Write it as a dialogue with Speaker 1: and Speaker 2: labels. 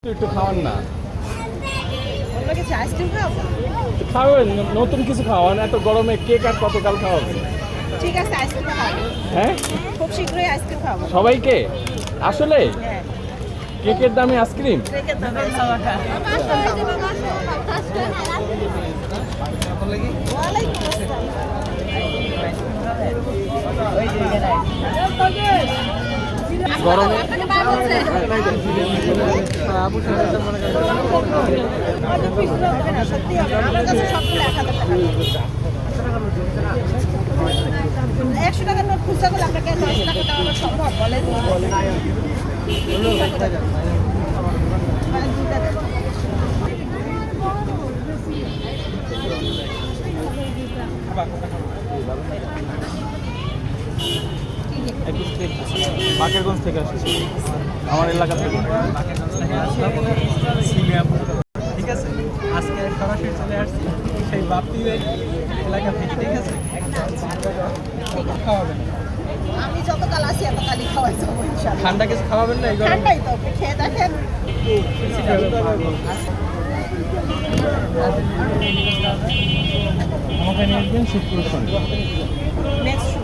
Speaker 1: একটু খাওয়ান না
Speaker 2: আমরা কি আইসক্রিম খাবো?
Speaker 1: খাওয়াবেন নতুন কিছু খাওয়ান এত গরমে কেক আর কতকাল খাওয়াবেন
Speaker 2: ঠিক আছে, আইসক্রিম খাবো।
Speaker 1: হ্যাঁ
Speaker 2: খুব শীঘ্রই আইসক্রিম খাবো।
Speaker 1: সবাইকে আসলে
Speaker 2: হ্যাঁ,
Speaker 1: কেকের দামে আইসক্রিম
Speaker 2: রেখে দেবো খাওয়াটা। ওয়ালাইকুম আসসালাম।
Speaker 1: গরমে
Speaker 2: সত্যি হবে, আমার কাছে সবগুলো 1,000 টাকার নোট খুচরা করলে আপনাকে 10 টাকা দেওয়া সম্ভব? বলেন দুটা দেবো।
Speaker 1: বাকেরগঞ্জ থেকে আসছি আমার এলাকা থেকে
Speaker 3: ঠিক আছে, আজকে সরাসরি চলে আসছি সেই বাপ্পি এলাকা থেকে। ঠিক আছে, খাওয়াবেন
Speaker 2: আমি যতকাল আছি এতকালই খাওয়াই যাবো ইনশাআল্লাহ।
Speaker 3: ঠান্ডা কিছু খাওয়াবেন না? এই গরমে
Speaker 2: ঠান্ডাই তো, খেয়ে দেখেন।
Speaker 1: আমাকে নিয়ে আসবেন শীতপুরের সঙ্গে
Speaker 2: নেক্সট